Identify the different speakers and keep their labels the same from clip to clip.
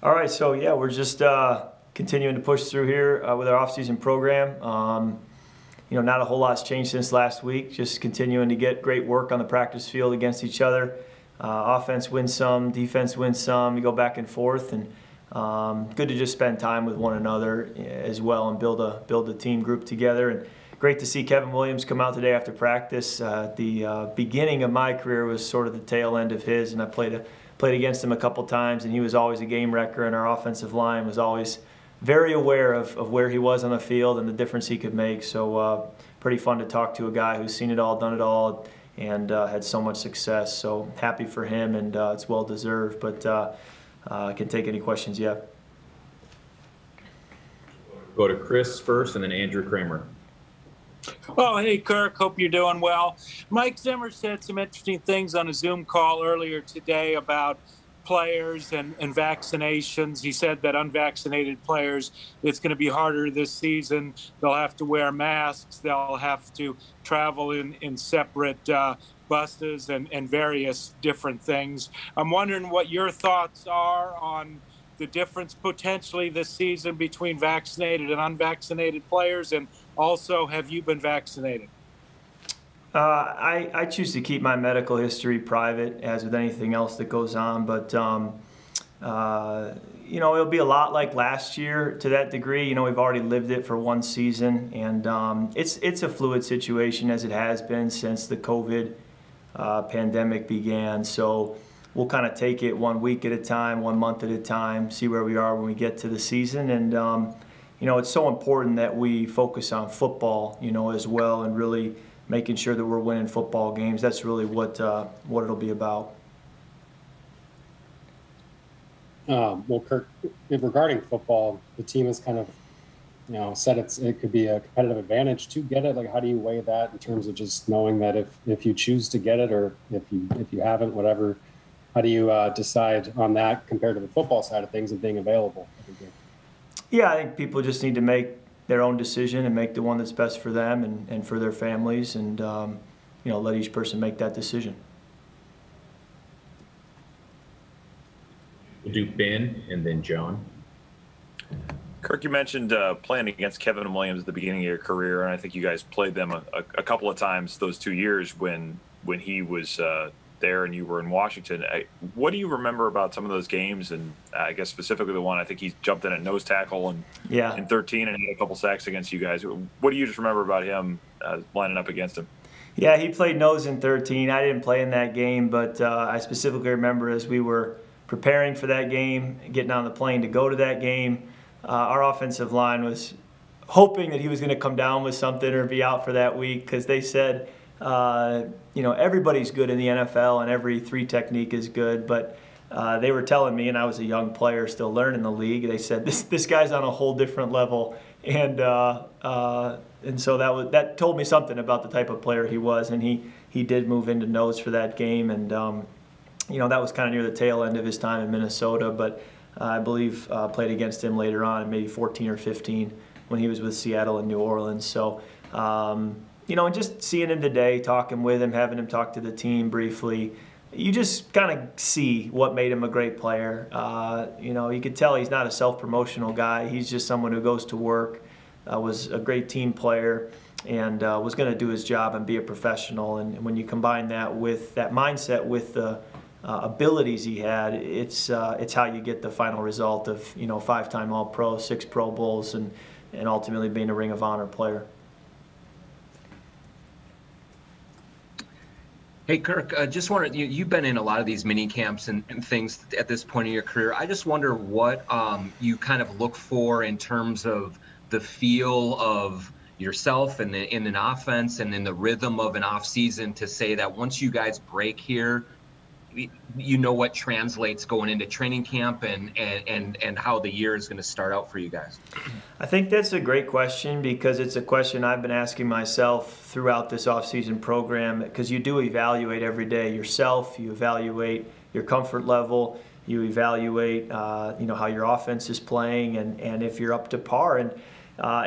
Speaker 1: All right, so yeah, we're just continuing to push through here with our off-season program. Not a whole lot's changed since last week. Just continuing to get great work on the practice field against each other. Offense wins some, defense wins some. You go back and forth, and good to just spend time with one another as well and build a team group together. And great to see Kevin Williams come out today after practice. The beginning of my career was sort of the tail end of his, and I played against him a couple times, and he was always a game wrecker, and our offensive line was always very aware of where he was on the field and the difference he could make. So pretty fun to talk to a guy who's seen it all, done it all, and had so much success. So happy for him, and it's well deserved. But I can take any questions you have.
Speaker 2: Go to Chris first, and then Andrew Kramer.
Speaker 3: Oh, hey, Kirk. Hope you're doing well. Mike Zimmer said some interesting things on a Zoom call earlier today about players and vaccinations. He said that unvaccinated players, it's going to be harder this season. They'll have to wear masks. They'll have to travel in separate buses and various different things. I'm wondering what your thoughts are on the difference potentially this season between vaccinated and unvaccinated players, and also, have you been vaccinated?
Speaker 1: I choose to keep my medical history private, as with anything else that goes on, but it'll be a lot like last year to that degree. We've already lived it for one season, and it's a fluid situation, as it has been since the COVID pandemic began. So we'll kind of take it 1 week at a time, 1 month at a time, see where we are when we get to the season. And it's so important that we focus on football, as well, and really making sure that we're winning football games. That's really what it'll be about.
Speaker 4: Well, Kirk, regarding football, the team has kind of, said it could be a competitive advantage to get it. Like, how do you weigh that in terms of just knowing that if you choose to get it, or if you haven't, whatever, how do you decide on that compared to the football side of things and being available every game?
Speaker 1: Yeah, I think people just need to make their own decision and make the one that's best for them and for their families, and let each person make that decision.
Speaker 2: We'll do Ben and then John.
Speaker 5: Kirk, you mentioned playing against Kevin Williams at the beginning of your career, and I think you guys played them a couple of times those 2 years when he was there and you were in Washington. What do you remember about some of those games? And I guess specifically the one, I think he jumped in at nose tackle in 13 and had a couple sacks against you guys. What do you just remember about him lining up against him?
Speaker 1: Yeah, he played nose in 13. I didn't play in that game, but I specifically remember as we were preparing for that game, getting on the plane to go to that game, our offensive line was hoping that he was going to come down with something or be out for that week, because they said, everybody's good in the NFL and every three technique is good, but they were telling me, and I was a young player still learning the league, they said this guy's on a whole different level, and so that told me something about the type of player he was, and he did move into nose for that game, and that was kind of near the tail end of his time in Minnesota, but I believe played against him later on, maybe 14 or 15 when he was with Seattle and New Orleans. So and just seeing him today, talking with him, having him talk to the team briefly, you just kind of see what made him a great player. You could tell he's not a self-promotional guy. He's just someone who goes to work, was a great team player, and was going to do his job and be a professional. And when you combine that with that mindset with the abilities he had, it's how you get the final result of 5-time All-Pro, 6 Pro Bowls, and ultimately being a Ring of Honor player.
Speaker 6: Hey, Kirk, just wondered, you've been in a lot of these mini camps and things at this point in your career. I just wonder what you kind of look for in terms of the feel of yourself and in an offense and in the rhythm of an off season to say that once you guys break here, what translates going into training camp and how the year is going to start out for you guys?
Speaker 1: I think that's a great question, because it's a question I've been asking myself throughout this off-season program, because you do evaluate every day yourself, you evaluate your comfort level, you evaluate how your offense is playing and if you're up to par. And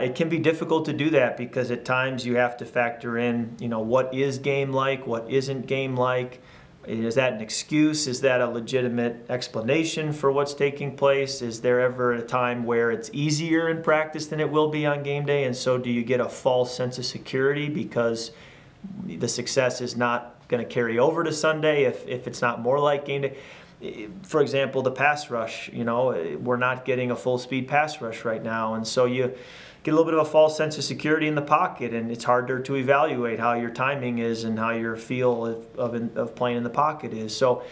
Speaker 1: it can be difficult to do that, because at times you have to factor in what is game like, what isn't game like. Is that an excuse? Is that a legitimate explanation for what's taking place? Is there ever a time where it's easier in practice than it will be on game day? And so do you get a false sense of security because the success is not going to carry over to Sunday if it's not more like game day? For example, the pass rush, we're not getting a full speed pass rush right now. And so you get a little bit of a false sense of security in the pocket, and it's harder to evaluate how your timing is and how your feel of playing in the pocket is. So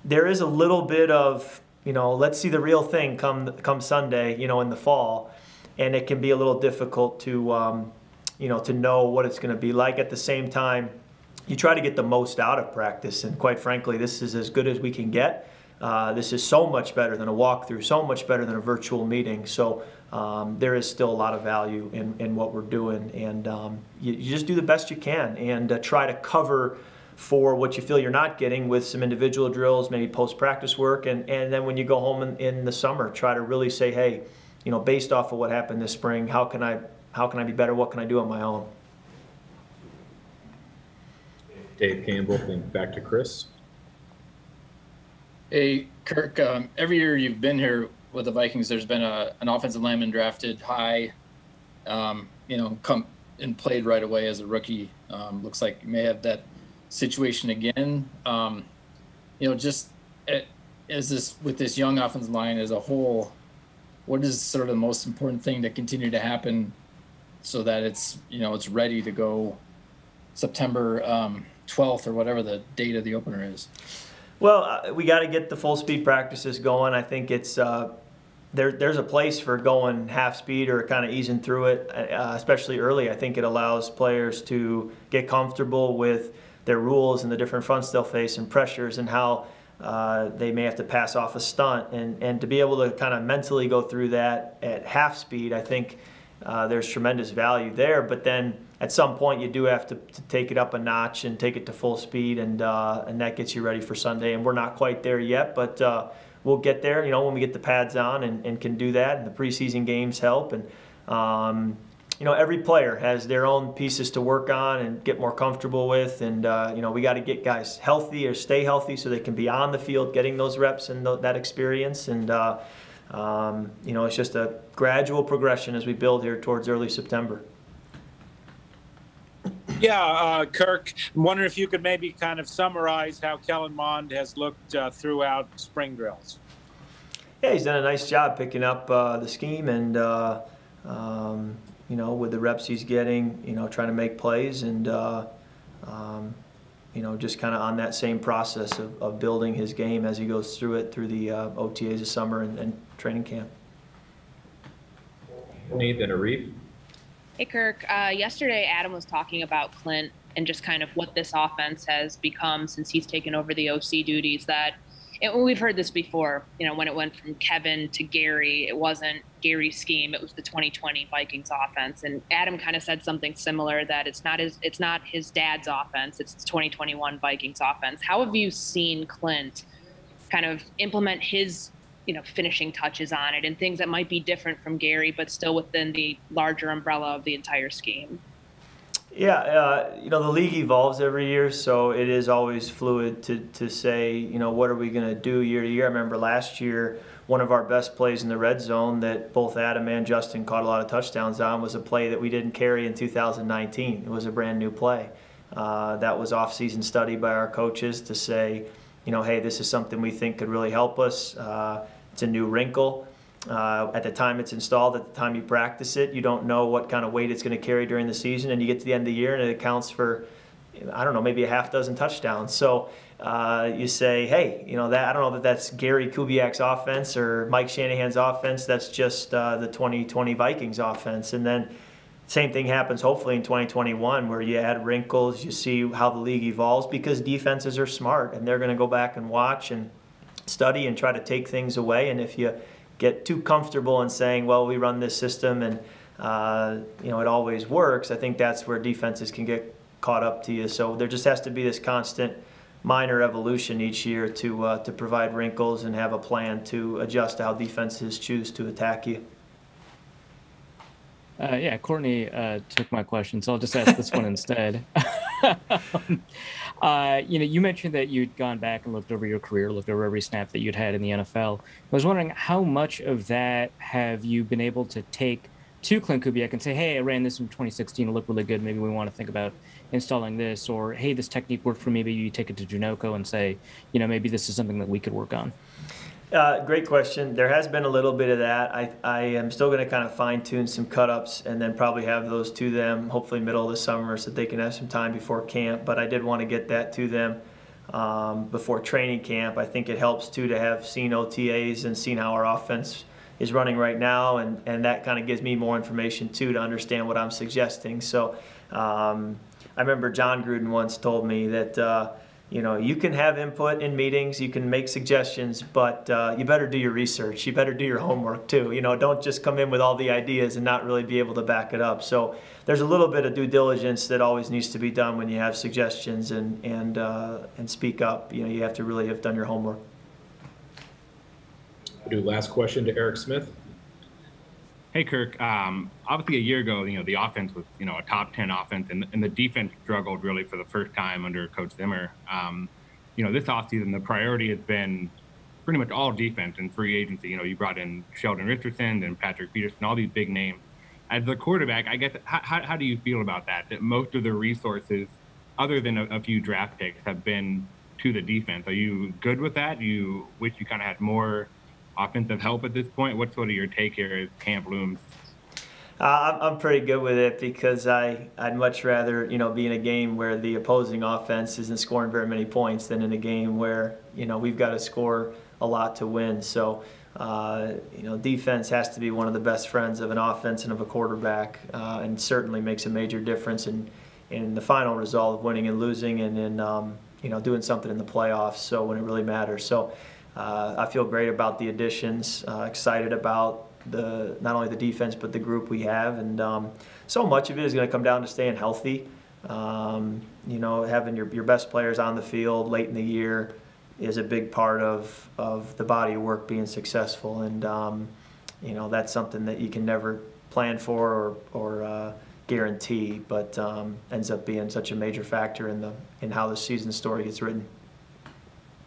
Speaker 1: there is a little bit of, let's see the real thing come Sunday, in the fall, and it can be a little difficult to, to know what it's going to be like. At the same time, you try to get the most out of practice, and quite frankly, this is as good as we can get. This is so much better than a walkthrough, so much better than a virtual meeting. So there is still a lot of value in what we're doing, and you just do the best you can and try to cover for what you feel you're not getting with some individual drills, maybe post-practice work, and then when you go home in the summer, try to really say, hey, based off of what happened this spring, how can I be better? What can I do on my own?
Speaker 2: Dave Campbell, think back to Chris.
Speaker 7: Hey, Kirk, every year you've been here with the Vikings, there's been an offensive lineman drafted high, come and played right away as a rookie. Looks like you may have that situation again. Just as this with this young offensive line as a whole, what is sort of the most important thing to continue to happen so that it's ready to go September 12th or whatever the date of the opener is?
Speaker 1: Well, we got to get the full speed practices going. I think it's there's a place for going half speed or kind of easing through it, especially early. I think it allows players to get comfortable with their rules and the different fronts they'll face and pressures and how they may have to pass off a stunt. And to be able to kind of mentally go through that at half speed, I think there's tremendous value there. But then at some point you do have to take it up a notch and take it to full speed, and that gets you ready for Sunday. And we're not quite there yet, but we'll get there, when we get the pads on and can do that, and the preseason games help. And every player has their own pieces to work on and get more comfortable with, and we got to get guys healthy or stay healthy so they can be on the field getting those reps and that experience. And it's just a gradual progression as we build here towards early September.
Speaker 3: Yeah, Kirk, I'm wondering if you could maybe kind of summarize how Kellen Mond has looked throughout spring drills.
Speaker 1: Yeah, he's done a nice job picking up the scheme and, with the reps he's getting, trying to make plays and, just kind of on that same process of building his game as he goes through the OTAs this summer and training camp.
Speaker 2: Nathan Arif.
Speaker 8: Hey, Kirk. Yesterday, Adam was talking about Clint and just kind of what this offense has become since he's taken over the OC duties. We've heard this before, when it went from Kevin to Gary, it wasn't Gary's scheme. It was the 2020 Vikings offense. And Adam kind of said something similar, that it's not his dad's offense. It's the 2021 Vikings offense. How have you seen Clint kind of implement his finishing touches on it and things that might be different from Gary, but still within the larger umbrella of the entire scheme?
Speaker 1: Yeah, the league evolves every year, so it is always fluid to say, what are we going to do year to year. I remember last year, one of our best plays in the red zone that both Adam and Justin caught a lot of touchdowns on was a play that we didn't carry in 2019. It was a brand new play. That was off-season study by our coaches to say, hey, this is something we think could really help us. It's a new wrinkle. At the time it's installed, at the time you practice it, you don't know what kind of weight it's going to carry during the season, and you get to the end of the year and it accounts for, maybe a half dozen touchdowns. So you say, hey, that I don't know that's Gary Kubiak's offense or Mike Shanahan's offense. That's just the 2020 Vikings offense. And then same thing happens hopefully in 2021 where you add wrinkles, you see how the league evolves because defenses are smart and they're going to go back and watch and study and try to take things away. And if you get too comfortable in saying, well, we run this system and it always works, I think that's where defenses can get caught up to you. So there just has to be this constant minor evolution each year to provide wrinkles and have a plan to adjust how defenses choose to attack you.
Speaker 9: Yeah, Courtney took my question, so I'll just ask this one instead. You mentioned that you'd gone back and looked over your career, looked over every snap that you'd had in the NFL. I was wondering how much of that have you been able to take to Clint Kubiak and say, hey, I ran this in 2016, it looked really good. Maybe we want to think about installing this, or hey, this technique worked for me. Maybe you take it to Janoko and say, maybe this is something that we could work on.
Speaker 1: Great question. There has been a little bit of that. I am still going to kind of fine-tune some cut-ups and then probably have those to them, hopefully middle of the summer, so that they can have some time before camp. But I did want to get that to them before training camp. I think it helps, too, to have seen OTAs and seen how our offense is running right now, and that kind of gives me more information, too, to understand what I'm suggesting. So I remember John Gruden once told me that you can have input in meetings, you can make suggestions, but you better do your research. You better do your homework too. Don't just come in with all the ideas and not really be able to back it up. So there's a little bit of due diligence that always needs to be done when you have suggestions and speak up. You have to really have done your homework.
Speaker 2: We'll do last question to Eric Smith.
Speaker 10: Hey, Kirk. Obviously, a year ago, the offense was, a top 10 offense, and the defense struggled really for the first time under Coach Zimmer. This offseason, the priority has been pretty much all defense and free agency. You brought in Sheldon Richardson and Patrick Peterson, all these big names. As the quarterback, I guess, how do you feel about that? That most of the resources, other than a few draft picks, have been to the defense. Are you good with that? Do you wish you kind of had more offensive help at this point? What's sort of your take here as camp looms?
Speaker 1: I'm pretty good with it because I'd much rather be in a game where the opposing offense isn't scoring very many points than in a game where we've got to score a lot to win. So defense has to be one of the best friends of an offense and of a quarterback, and certainly makes a major difference in the final result of winning and losing, and in doing something in the playoffs. So when it really matters. So I feel great about the additions, excited about not only the defense but the group we have, and so much of it is going to come down to staying healthy. Having your best players on the field late in the year is a big part of the body of work being successful, and that's something that you can never plan for or guarantee, but ends up being such a major factor in how the season story gets written.